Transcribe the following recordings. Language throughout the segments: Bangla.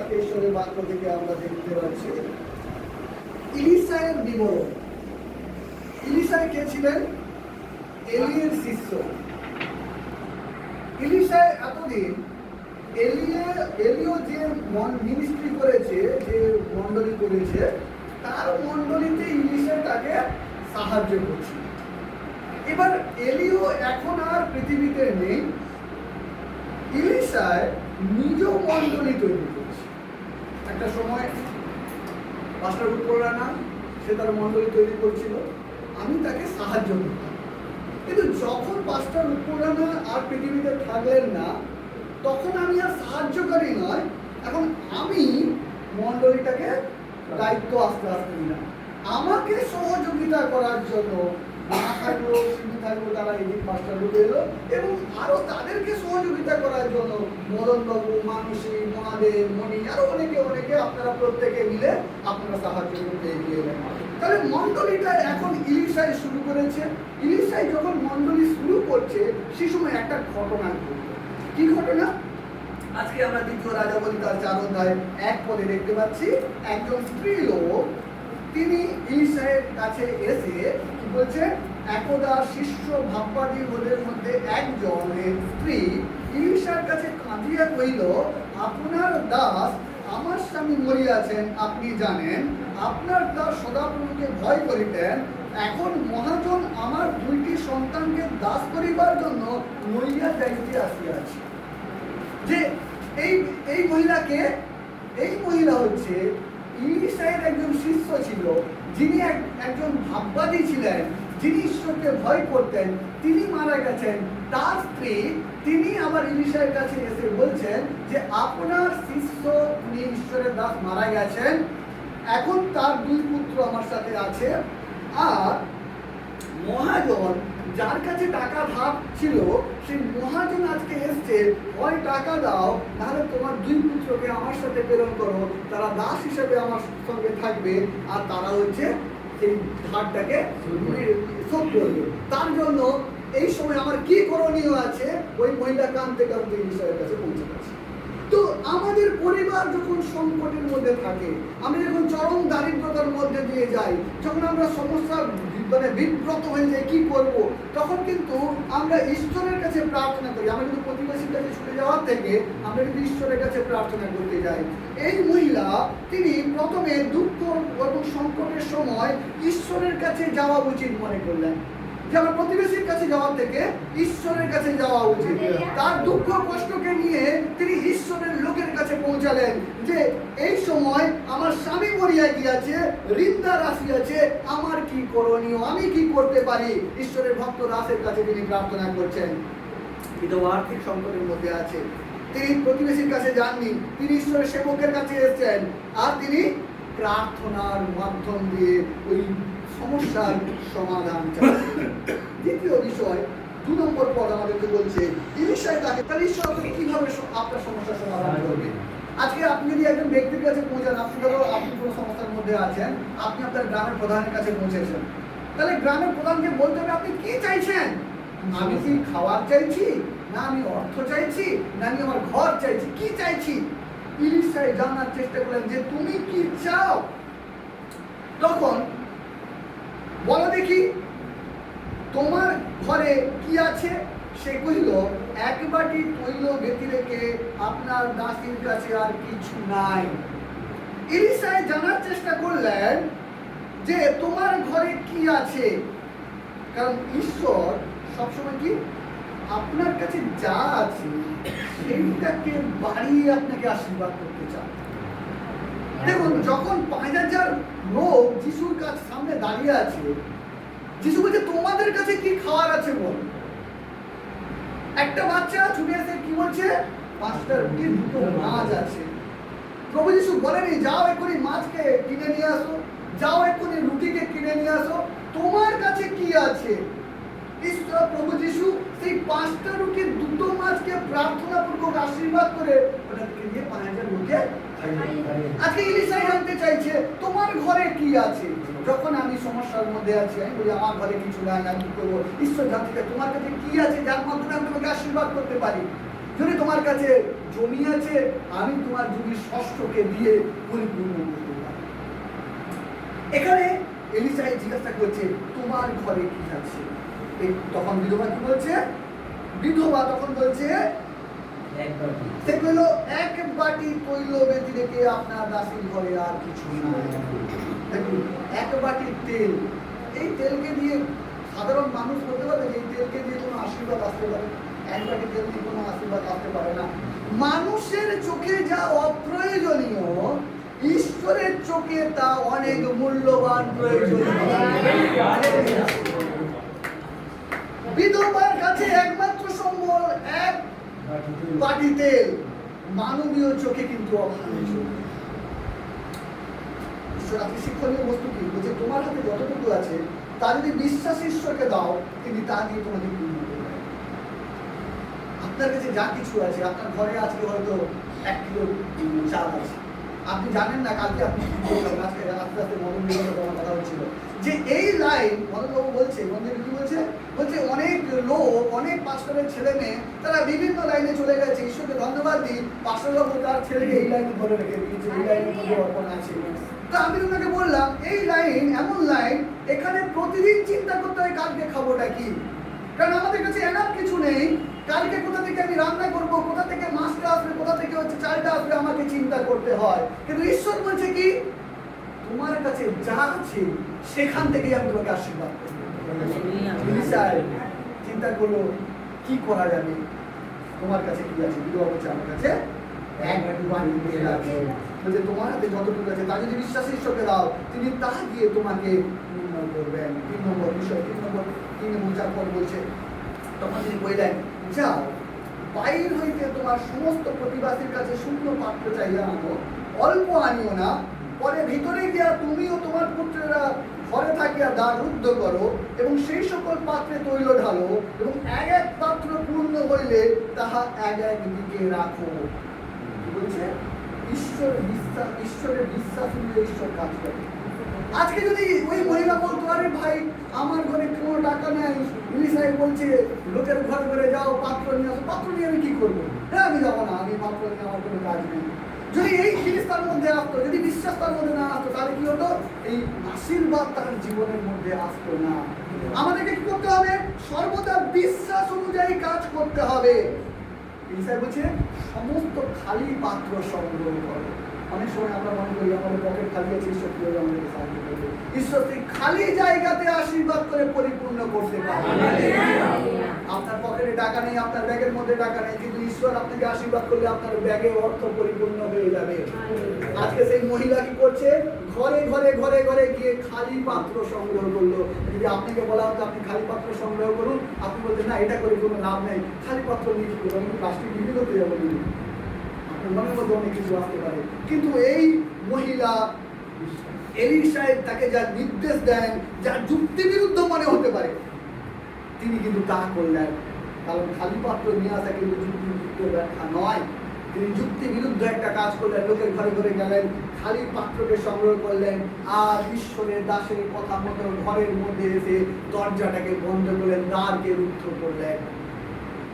আজকে ঈশ্বরের বাক্য থেকে আমরা দেখতে পাচ্ছি ইলিশায়ের বিবরণ। ইলিশা কে ছিলেন? এলিয়ের শিষ্য। ইলিশায় এতদিন এলিও যে মিনিস্ট্রি করেছে, যে মণ্ডলী করেছে, তার মণ্ডলীতে ইলিশা তাকে সাহায্য করছে। এবার এলিও এখন আর পৃথিবীতে নেই, ইলিশায় নিজ মণ্ডলী তৈরি করেছে। একটা সময় পাস্টার উপরানা সে তার মণ্ডলী তৈরি করছিল, আমি তাকে সাহায্য করতাম। কিন্তু যখন পাস্টার উপরানা আর পৃথিবীতে থাকলেন না, তখন আমি আর সাহায্যকারী নয়, এখন আমি মণ্ডলীটাকে দায়িত্ব আস্তে আস্তে নিলাম। আমাকে সহযোগিতা করার জন্য থাকলো, সিন্ধু থাকলো, তারা এদিন পাঁচটা লোক এলো, এবং আরো তাদেরকে সহযোগিতা করার জন্য মদনবাবু, মানসী, মহাদেব, মণি, আরো অনেকে আপনারা প্রত্যেকে মিলে আপনারা সাহায্য করতে এগিয়ে এলেন। তাহলে মণ্ডলীটা এখন ইলিশায় শুরু করেছে। ইলিশায় যখন মণ্ডলী শুরু করছে, সেই সময় একটা ঘটনা ঘটলো। কি ঘটনা? আজকে আমরা দ্বিতীয় রাজাবলী তার 4 অধ্যায় 1 পদে দেখতে পাচ্ছি, একজন স্ত্রী লোক তিনি ইলিশায়ের কাছে এসে কি বলছে, একদা শিষ্য ভাববাদী ওদের মধ্যে একজনের স্ত্রী ইলিশার কাছে কাঁদিয়া কইল, আপনার দাস আমার স্বামী মরিয়াছেন, আপনি জানেন। আপনার দাস সদাপ্রভুকে ভয় করিতেন। এখন মহাজন আমার 2টি সন্তানকে দাস করিবার জন্য লইয়া যাইতে আসিয়াছে। যে এই মহিলাকে, এই মহিলা হচ্ছে ইলিশায়ের একজন শিষ্য ছিল, যিনি একজন ভাববাদী ছিলেন, যিনি ঈশ্বরকে ভয় করতেন। তিনি মারা গেছেন। তার স্ত্রী, তিনি আবার ইলিশায়ের কাছে এসে বলছেন যে আপনার শিষ্য, তিনি ঈশ্বরের দাস, মারা গেছেন, এখন তার 2 পুত্র আমার সাথে আছে, আর মহাজন যার কাছে টাকা ধার ছিল, সেই মহাজন আজকে এসছে, হয় টাকা দাও, নাহলে তোমার 2 পুত্রকে আমার সাথে প্রেরণ করো, তারা দাস হিসেবে আমার সঙ্গে থাকবে, আর তারা হচ্ছে সেই ধারটাকে শোধ করবে। তার জন্য এই সময় আমার কি করণীয় আছে? ওই মহিলা কাঁদতে কাঁদতে ঈশ্বরের কাছে পৌঁছে গেছে। তো আমাদের পরিবার যখন সংকটের মধ্যে থাকে, আমরা যখন চরম দারিদ্রতার মধ্যে দিয়ে যাই, যখন আমরা সমস্যা বিব্রত হয়ে যাই, কি করব, তখন কিন্তু আমরা ঈশ্বরের কাছে প্রার্থনা করি। আমরা কিন্তু প্রতিবেশীর কাছে ছুটে যাওয়ার থেকে আমরা কিন্তু ঈশ্বরের কাছে প্রার্থনা করতে যাই। এই মহিলা, তিনি প্রথমে দুঃখ এবং সংকটের সময় ঈশ্বরের কাছে যাওয়া উচিত মনে করলেন, যে আমার প্রতিবেশীর কাছে যাওয়ার থেকে ঈশ্বরের কাছে যাওয়া উচিত। তার দুঃখ কষ্টকে নিয়ে তিনি ঈশ্বরের লোকের কাছে পৌঁছালেন, যে এই সময় আমার স্বামী মরিয়া গিয়াছে, ঋদ্ধা আসিয়াছে, আমার কি করণীয়, আমি কি করতে পারি? ঈশ্বরের ভক্ত দাসের কাছে তিনি প্রার্থনা করছেন। কিন্তু আর্থিক সংকটের মধ্যে আছে, তিনি প্রতিবেশীর কাছে যাননি, তিনি ঈশ্বরের সেবকের কাছে এসেছেন, আর তিনি প্রার্থনার মাধ্যম দিয়ে ওই সমস্যার সমাধান চাইছেন। দ্বিতীয় বিষয়, 2 নম্বর পদ আমাদেরকে বলছে, ইলিশায় তাকে, তাহলে ঈশ্বর কিভাবে আপনার সমস্যার সমাধান করবে? আজকে আপনি যদি একজন ব্যক্তির কাছে পৌঁছান, আপনি কোনো সমস্যার মধ্যে আছেন, আপনি আপনার গ্রামের প্রধানের কাছে পৌঁছেছেন, তাহলে গ্রামের প্রধানকে বলতে হবে আপনি কি চাইছেন। আমি কি খাবার চাইছি, না আমি অর্থ চাইছি, না আমি আমার ঘর চাইছি, কি চাইছি? ইলিশায় জানার চেষ্টা করলেন যে তুমি কি চাও। তখন বলো দেখি, তোমার ঘরে কি আছে? সে কহিল, 1 বাটি তৈল ব্যতিরেকে আপনার দাসীর কাছে আর কিছু নাই। ইলিশায় জানার চেষ্টা করলেন যে তোমার ঘরে কি আছে, কারণ ঈশ্বর সবসময় কি আপনার কাছে যা আছে সেইটাকে বাড়িয়ে আপনাকে আশীর্বাদ করতে চান। দেখুন, যখন 5000 লোক যিশুর কাছে সামনে দাঁড়িয়ে আছে, যিশু বলছে তোমাদের কাছে কি খাওয়ার আছে বল। একটা বাচ্চা ছুটে এসে কি বলছে, 5টা রুটি 2টো মাছ আছে। প্রভু যিশু বলেনি যাও এক্ষুনি মাছকে কিনে নিয়ে আসো, যাও এক্ষুনি রুটিকে কিনে নিয়ে আসো, তোমার কাছে কি আছে? ঈশ্বর প্রভু যিশু সেই 5টা রুটি 2টো মাছকে প্রার্থনা পূর্বক আশীর্বাদ করে ওটাকে দিয়ে 5000 লোকে আজকে ইলিশাই জানতে চাইছে তোমার ঘরে কি আছে। যখন আমি সমস্যার মধ্যে আছি, আমি বলি আমার ঘরে কিছু নাই, আমি কি করবো? ঈশ্বর জানতে চাই তোমার কাছে কি আছে, যার মাধ্যমে আমি তোমাকে আশীর্বাদ করতে পারি। যদি তোমার কাছে জমি আছে, আমি তোমার জমি ষষ্ঠকে দিয়ে পরিপূর্ণ করতে পারি। এখানে এলিশাই জিজ্ঞাসা করছে তোমার ঘরে কি আছে? তখন বিধবা কি বলছে? বিধবা তখন বলছে সে কইল এক বাটি তৈল বেঁধে রেখে আপনার দাসীর ঘরে আর কিছু নাই। দেখুন, এক বাটি তেল, এই তেলকে দিয়ে সাধারণ মানুষ বলতে পারে এই তেলকে দিয়ে কোনো আশীর্বাদ আসতে পারে? এক বাটি তেল দিয়ে কোনো আশীর্বাদ আসতে পারে না। মানুষের চোখে যা অপ্রয়োজনীয়, ঈশ্বরের চোখে তা অনেক মূল্যবান প্রয়োজনীয়। বিধবার কাছে একমাত্র সম্বল এক বাটি তেল, মানবীয় চোখে কিন্তু অভাবনীয়। ঈশ্বর আপনি শিক্ষণীয় বস্তু কি বলছে? তোমার হাতে যতটুকু আছে তা যদি বিশ্বাস ঈশ্বরকে দাও, তিনি তা দিয়ে তোমাকে পূর্ণ করবেন। আপনার কাছে যা কিছু আছে, আপনার ঘরে আজকে হয়তো 1 কিলো চাল আছে, আপনি জানেন না কালকে আপনি কি করবেন। আজকে আস্তে আস্তে মদন বিভাগের কথা হচ্ছিল যে এই লাইন মদনবাবু বলছে, মন্দির কি বলছে? বলছে অনেক লোক, অনেক পাস্টরের ছেলে মেয়ে তারা বিভিন্ন লাইনে চলে গেছে। ঈশ্বরকে ধন্যবাদ দিই, পাস্টরবাবু তার ছেলেকে এই লাইনে ধরে রেখে দিয়েছে, এই লাইনের মধ্যে অর্পণ আছে। তো আমি ওনাকে বললাম এই লাইন এমন লাইন, এখানে প্রতিদিন চিন্তা করতে হয় কালকে খাবোটা কি, কারণ আমাদের কাছে এনাফ কিছু নেই। কালকে কোথা থেকে আমি রান্না করব, কোথা থেকে মাছটা আসবে, কোথা থেকে চালটা আসবে, আমাকে চিন্তা করতে হয়। কিন্তু ঈশ্বর বলছে কি, তোমার কাছে যা আছে সেখান থেকেই আমি তোমাকে আশীর্বাদ করব। চিন্তা করলো কি করা যাবে, তোমার কাছে কি আছে? বিধবা বলছে আমার কাছে এক বাটি তেল আছে। বলছে তোমার হাতে যতটুকু আছে তা যদি বিশ্বাস ঈশ্বরকে দাও, তিনি তা দিয়ে তোমাকে পূর্ণ করবেন। 3 নম্বর বিষয়, 3 এবং 4 পদ বলছে তখন তিনি কইলেন, যাও বাইর হইতে তোমার সমস্ত প্রতিবাসীর কাছে শূন্য পাত্র চাইয়া আনো, অল্প আনিও না। পরে ভিতরে গিয়া তুমি ও তোমার পুত্রেরা ঘরে থাকিয়া দ্বার রুদ্ধ করো এবং সেই সকল পাত্রে তৈল ঢালো এবং এক এক পাত্র পূর্ণ হইলে তাহা এক এক দিকে রাখো। কি বলছে? ঈশ্বরের বিশ্বাস নিয়ে ঈশ্বর কাজ করে। আজকে যদি ওই মহিলা বলতো আরে ভাই আমার ঘরে কোনো টাকা নেই, সাহেব বলছে লোকের ঘরে ঘরে যাও পাত্র নিয়ে আসো, পাত্র নিয়ে আমি কি করবো? হ্যাঁ আমি যাবো না, আমি পাত্র নিয়ে আমার কোনো কাজ নেই। যদি এই জিনিস তার মধ্যে আসতো, যদি বিশ্বাস তার মধ্যে না আসতো, তাহলে কি হতো? এই আশীর্বাদ তার জীবনের মধ্যে আসতো না। আমাদেরকে কি করতে হবে? সর্বদা বিশ্বাস অনুযায়ী কাজ করতে হবে। সাহেব বলছে সমস্ত খালি পাত্র সংগ্রহ করো। অনেক সময় আমরা মনে করি আমাদের পকেট খালি আছে, ঈশ্বর কি আমাদেরকে সাহায্য করবে। ঈশ্বর সেই খালি জায়গাতে আশীর্বাদ করে পরিপূর্ণ করতে পারে। আপনার পকেটে টাকা নেই, আপনার ব্যাগের মধ্যে টাকা নেই, কিন্তু ঈশ্বর আপনাকে আশীর্বাদ করলে আপনার ব্যাগে অর্থ পরিপূর্ণ হয়ে যাবে। আজকে সেই মহিলা কি করছে? ঘরে ঘরে ঘরে ঘরে গিয়ে খালি পাত্র সংগ্রহ করলো। যদি আপনাকে বলা হতো আপনি খালি পাত্র সংগ্রহ করুন, আপনি বলতেন না এটা করে কোনো লাভ নেই, খালি পাত্র নিয়ে কি করবো, আমি প্লাস্টিক বিভিন্ন হয়ে যাবো। মনের মধ্যে অনেক কিছু আসতে পারে, কিন্তু এই মহিলা এলিশাই তাকে যা নির্দেশ দেন, যা যুক্তি বিরুদ্ধ মনে হতে পারে, তিনি কিন্তু তা করলেন। কারণ খালি পাত্র নিয়ে আসা কিন্তু যুক্তিযুক্ত ব্যাখ্যা নয়। তিনি যুক্তি বিরুদ্ধ একটা কাজ করলেন, লোকের ঘরে ঘরে গেলেন, খালি পাত্রকে সংগ্রহ করলেন, আর ঈশ্বরের দাসের কথা মতো ঘরের মধ্যে এসে দরজাটাকে বন্ধ করলেন, দ্বারকে রুদ্ধ করলেন।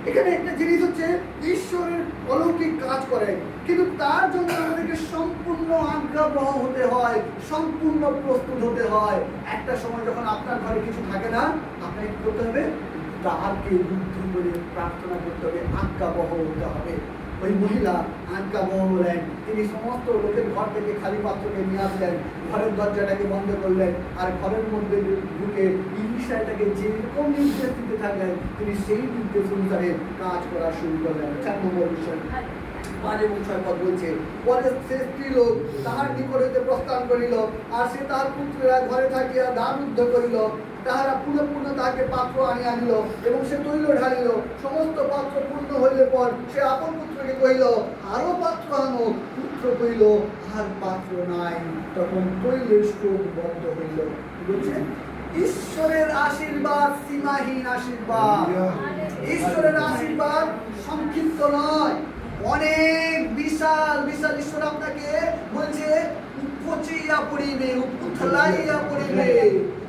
এখানে একটা জিনিস হচ্ছে ঈশ্বরের অলৌকিক কাজ করে, কিন্তু তার জন্য আমাদেরকে সম্পূর্ণ আজ্ঞাবহ হতে হয়, সম্পূর্ণ প্রস্তুত হতে হয়। একটা সময় যখন আপনার ঘরে কিছু থাকে না, আপনাকে কি করতে হবে? দ্বারকে রুদ্ধ করে প্রার্থনা করতে হবে, আজ্ঞাবহ হতে হবে। ওই মহিলা আজ্ঞাবহ হলেন, তিনি সমস্ত লোকের ঘর থেকে খালি পাত্রকে নিয়ে আসলেন, ঘরের দরজাটাকে বন্ধ করলেন, আর ঘরের মধ্যে ঢুকে এলিশাটাকে যেরকম নির্দেশ দিতে থাকলেন, তিনি সেই নির্দেশ অনুসারে কাজ করা শুরু করলেন। 4 নম্বর বিষয় 5 এবং 6 পদ বলছে, পরে সে স্ত্রীলোক তাহার নিকট হইতে প্রস্থান করিল, আর সে তাহার পুত্রেরা ঘরে থাকিয়া দ্বার রুদ্ধ করিল। তাহারা পুনঃ তাহাকে পাত্র আনিয়া দিল এবং সে তৈল ঢালিল। সমস্ত পাত্র পূর্ণ হইলে পর সে আপন পুত্রকে কহিল, আরো পাত্র আনো। পুত্র কহিল, আর পাত্র নাই। তখন তৈলের স্টোভ বন্ধ হইল। বলছেন ঈশ্বরের আশীর্বাদ সীমাহীন আশীর্বাদ। ঈশ্বরের আশীর্বাদ সংক্ষিপ্ত নয়, অনেক বিশাল বিশাল। ঈশ্বর আপনাকে বলছে উপচিয়া পড়িবে, উথলাইয়া পড়িবে।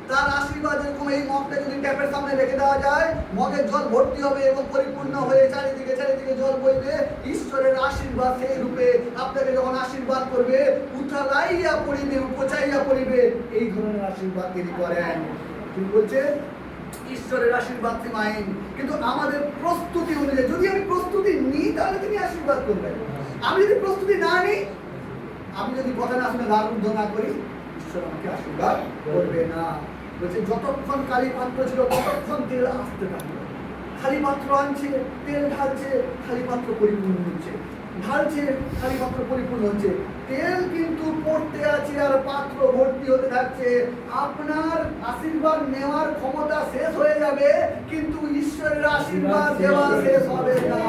তার আশীর্বাদ যেরকম এই মগটা যদি ট্যাপের সামনে রেখে দেওয়া যায়, মগের জল ভর্তি হবে এবং পরিপূর্ণ হয়ে চারিদিকে চারিদিকে জল বইবে। ঈশ্বরের আশীর্বাদ সেই রূপে আপনাকে যখন আশীর্বাদ করবে, উথালাইয়া পড়িবে, উপচাইয়া পড়িবে, এই ধরনের আশীর্বাদ তিনি করেন। তিনি বলছে ঈশ্বরের আশীর্বাদ সীমাহীন, কিন্তু আমাদের প্রস্তুতি অনুযায়ী, যদি আমি প্রস্তুতি নিই তাহলে তিনি আশীর্বাদ করবেন। আমি যদি প্রস্তুতি না নিই, আমি যদি কথা না শুনে দ্বার রুদ্ধ না করি, ঈশ্বর আমাকে আশীর্বাদ করবে না। বলছে যতক্ষণ খালি পাত্র ছিল ততক্ষণ তেল আসতে থাকলো। খালি পাত্র আনছে, তেল ঢালছে, খালি পাত্র পরিপূর্ণ হচ্ছে, ঢালছে, খালি পাত্র পরিপূর্ণ হচ্ছে। তেল কিন্তু পড়তে আছে আর পাত্র ভর্তি হতে থাকছে। আপনার আশীর্বাদ নেওয়ার ক্ষমতা শেষ হয়ে যাবে, কিন্তু ঈশ্বরের আশীর্বাদ দেওয়া শেষ হবে না।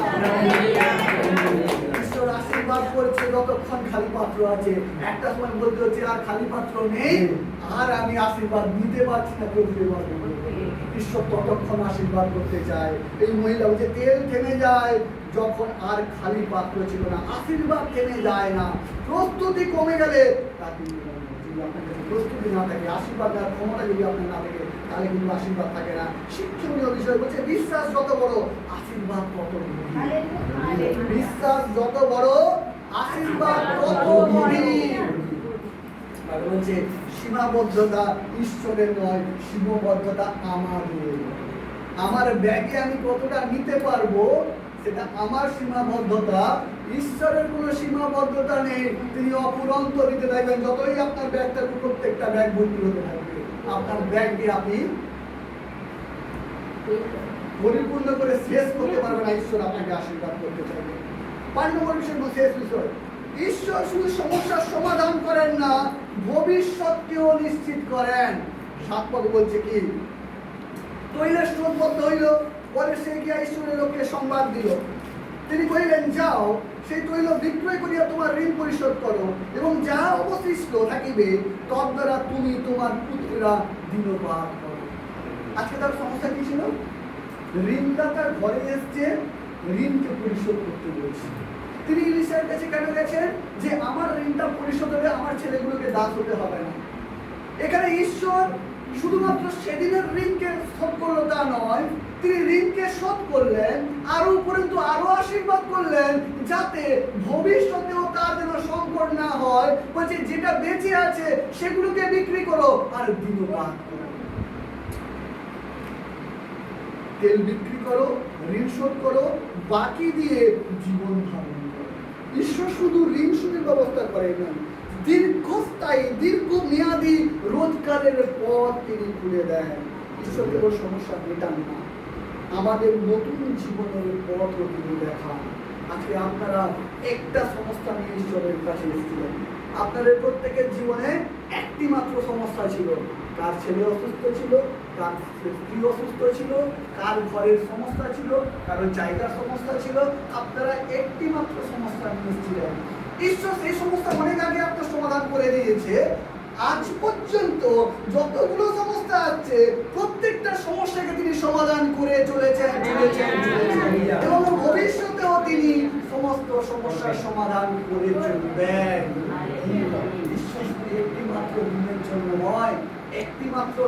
ঈশ্বর আশীর্বাদ করছে যতক্ষণ খালি পাত্র আছে। একটা সময় বলতে হচ্ছে আর খালি পাত্র নেই, আর আমি আশীর্বাদ নিতে পারছি না, কেউ দিতে পারবে না। ঈশ্বর ততক্ষণ আশীর্বাদ করতে চায়। এই মহিলা বলছে তেল থেমে যায় যখন আর খালি পাত্র ছিল না, আশীর্বাদ থেমে যায় না। প্রস্তুতি কমে গেলে তাকে, যদি আপনার কাছে প্রস্তুতি না থাকে, আশীর্বাদ দেওয়ার ক্ষমতা যদি আপনার না থাকে, তাহলে কিন্তু আশীর্বাদ থাকে না। শিক্ষণীয় বিষয় বলছে বিশ্বাস যত বড় আশীর্বাদ তত গভীর। বিশ্বাস যত বড় আশীর্বাদ তত গভীর। বলছে সীমাবদ্ধতা ঈশ্বরের নয়, সীমাবদ্ধতা আমাদের। আমার ব্যাগে আমি কতটা নিতে পারবো সেটা আমার সীমাবদ্ধতা। ঈশ্বরের কোনো সীমাবদ্ধতা নেই, তিনি অফুরন্ত দিতে থাকবেন। যতই আপনার ব্যাগটা, প্রত্যেকটা ব্যাগ ভর্তি হতে থাকবে, আপনার ব্যাগকে আপনি পরিপূর্ণ করে শেষ করতে পারবেন না। ঈশ্বর আপনাকে আশীর্বাদ করতে চাইবে। 5 নম্বর বিষয়, শেষ বিষয়, ঈশ্বর শুধু সমস্যার সমাধান করেন না, ভবিষ্যৎকেও নিশ্চিত করেন। 7 পদে বলছে কি, তৈলের স্রোত বন্ধ হইল, পরে সে গিয়া ঈশ্বরের লোককে সংবাদ দিল। তিনি কহিলেন, যাও, সেই তৈল বিক্রয় করিয়া তোমার ঋণ পরিশোধ করো, এবং যা অবশিষ্ট থাকিবে তদ্বারা তুমি তোমার পুত্ররা দিনপাত করো। আজকে তার সমস্যা কি ছিল? ঋণদাতার ঘরে এসছে, ঋণকে পরিশোধ করতে বলছে। তিনি ইলিশার কাছে কেন গেছেন? যে আমার ঋণটা পরিশোধ হবে, আমার ছেলেগুলোকে দাস হতে হবে না। এখানে ঈশ্বর শুধুমাত্র সেদিনের ঋণকে শোধ করলো তা নয়, তিনি ঋণকে শোধ করলেন, আরো উপরন্তু আরো আশীর্বাদ করলেন, যাতে ভবিষ্যতেও তার যেন সংকট না হয়। বলছে যেটা বেঁচে আছে সেগুলোকে বিক্রি করো আর দিনপাত করো। তেল বিক্রি করো, ঋণ শোধ করো, বাকি দিয়ে জীবন ধারণ করো। ঈশ্বর শুধু ঋণ শোধের ব্যবস্থা করেন না, দীর্ঘস্থায়ী দীর্ঘমেয়াদী রোজগারের পথ তিনি খুলে দেন। ঈশ্বর কেবল সমস্যা মেটান না, আমাদের নতুন জীবনের পথও তিনি দেখান। আজকে আপনারা একটা সমস্যা নিয়ে ঈশ্বরের কাছে এসেছিলেন। আপনাদের প্রত্যেকের জীবনে একটি মাত্র সমস্যা ছিল। কার ছেলে অসুস্থ ছিল, কার স্ত্রী অসুস্থ ছিল, কার ঘরের সমস্যা ছিল, কারো জায়গার সমস্যা ছিল। আপনারা একটি মাত্র সমস্যা নিয়ে এসেছিলেন। ঈশ্বর সেই সমস্যা অনেক আগে আপনার সমাধান করে দিয়েছে। আজ পর্যন্ত যতগুলো সমস্যা আছে প্রত্যেকটা সমস্যাকে তিনি সমাধান করে চলেছেন এবং ভবিষ্যতেও তিনি সমস্ত সমস্যার সমাধান করে চলবেন। ঈশ্বর একটি মাত্র দিনের জন্য নয়, একটি মাত্র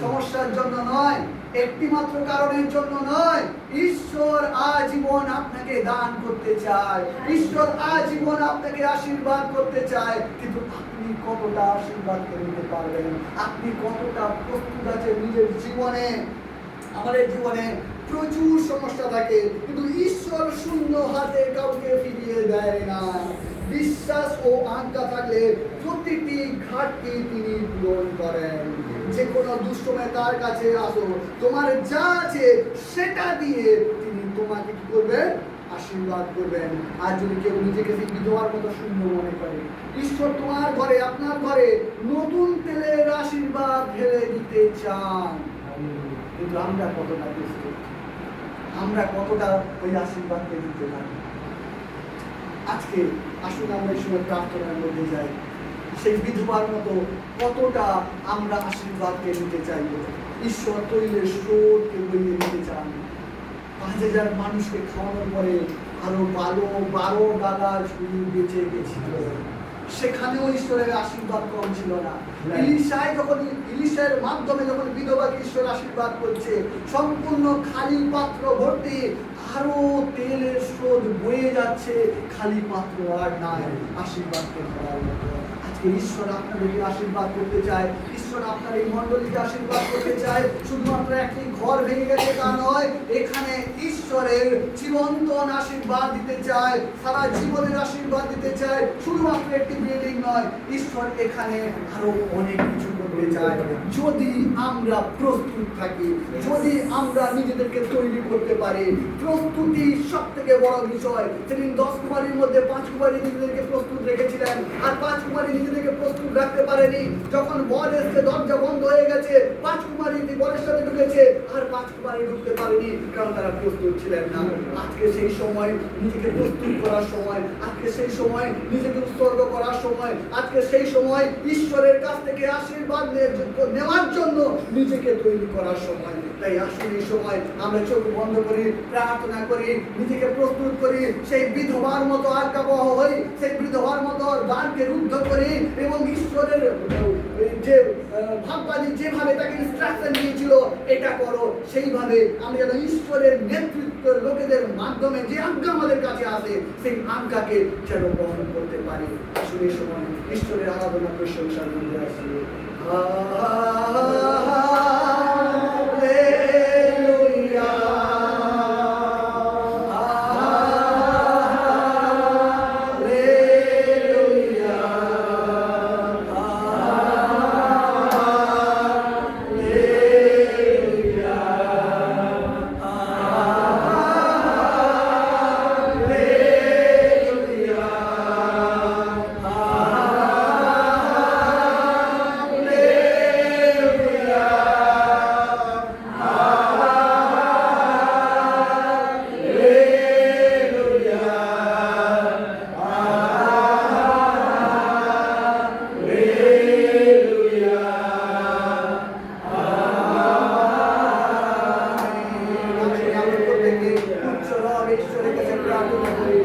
সমস্যার জন্য নয়, একটি মাত্র কারণের জন্য নয়। ঈশ্বর আজীবন আপনাকে দান করতে চায়, ঈশ্বর আজীবন আপনাকে আশীর্বাদ করতে চায়। কিন্তু আপনি কতটা আশীর্বাদ করে নিতে পারবেন, আপনি কতটা প্রস্তুত আছেন নিজের জীবনে। আমাদের জীবনে প্রচুর সমস্যা থাকে, কিন্তু ঈশ্বর শূন্য হাতে কাউকে ফিরিয়ে দেয় না। বিশ্বাস ও আজ্ঞা থাকলে প্রতিটি ঘাটতি তিনি পূরণ করেন। যে কোনো দুঃসময়ে তার কাছে আসো, তোমার যা আছে সেটা দিয়ে তিনি তোমাকে কি করবেন? আশীর্বাদ করবেন। আর যদি কেউ নিজেকে বিধবার মতো শূন্য মনে করে, ঈশ্বর তোমার ঘরে, আপনার ঘরে নতুন তেলের আশীর্বাদ ঢেলে দিতে চান। কিন্তু আমরা কতটা প্রস্তুত, আমরা কতটা ওই আশীর্বাদকে দিতে পারি? আজকে আসুন আমরা এই সময় প্রার্থনার মধ্যে যাই। সেই বিধবার মতো কতটা আমরা আশীর্বাদকে নিতে চাইব। ঈশ্বর তৈলের স্রোতকে বইয়ে নিতে চান। 5000 মানুষকে খাওয়ানোর পরে আরো 12 ডালা ঝুড়ি বেঁচে গেছিল। সেখানেও ঈশ্বরের আশীর্বাদ কম ছিল না। ইলিশার মাধ্যমে যখন বিধবাকে ঈশ্বর আশীর্বাদ করছে, সম্পূর্ণ খালি পাত্র ভর্তি, আরো তেলের স্রোত বয়ে যাচ্ছে, খালি পাত্র আর নাই আশীর্বাদকে ধরার মতো। আজকে ঈশ্বর আপনাদেরকে আশীর্বাদ করতে চায়, ঈশ্বর আপনার এই মণ্ডলীকে আশীর্বাদ করতে চায়। শুধুমাত্র একটি ঘর ভেঙে গেছে তা নয়, এখানে ঈশ্বরের চিরন্তন আশীর্বাদ দিতে চায়, সারা জীবনের আশীর্বাদ দিতে চায়। শুধুমাত্র একটি বিল্ডিং নয়, ঈশ্বর এখানে আরো অনেক কিছু করতে চায়, যদি আমরা প্রস্তুত থাকি, যদি আমরা নিজেদেরকে তৈরি করতে পারি। প্রস্তুতি সব থেকে বড় বিষয়। সেদিন 10 কুমারীর মধ্যে 5 কুমারী নিজেদেরকে প্রস্তুত রেখেছিলেন, আর 5 কুমারী নিজেদেরকে প্রস্তুত রাখতে পারেনি। যখন বর এসে দরজা বন্ধ হয়ে গেছে, 5 কুমারী বরের সাথে ঢুকেছে, আর 5 কুমারী ঢুকতে পারেনি, কারণ তারা প্রস্তুত ছিলেন না। আজকে সেই সময় নিজেকে প্রস্তুত করার সময়, আজকে সেই সময় নিজেকে উৎসর্গ করার সময়, আজকে সেই সময় ঈশ্বরের কাছ থেকে আশীর্বাদ নেওয়ার জন্য নিজেকে তৈরি করার সময়। তাই আসলে এই সময় আমরা চোখ বন্ধ করি, প্রার্থনা করি, নিজেকে প্রস্তুত করি, সেই বিধবার মতো আজ্ঞাবহ হই, সেই বিধবার মতো দ্বারকে রুদ্ধ করি, এবং ঈশ্বরের যে ভাববাদী যেভাবে তাকে ইনস্ট্রাকশন দিয়েছিল এটা করো, সেইভাবে আমি যেন ঈশ্বরের নেতৃত্বের লোকেদের মাধ্যমে যে আজ্ঞা আমাদের কাছে আসে, সেই আজ্ঞাকে যেন বহন করতে পারি। আসলে এই সময় ঈশ্বরের আরাধনা প্রশংসার মধ্যে আসি। ঈশ্বরের কাছে প্রার্থনা করি।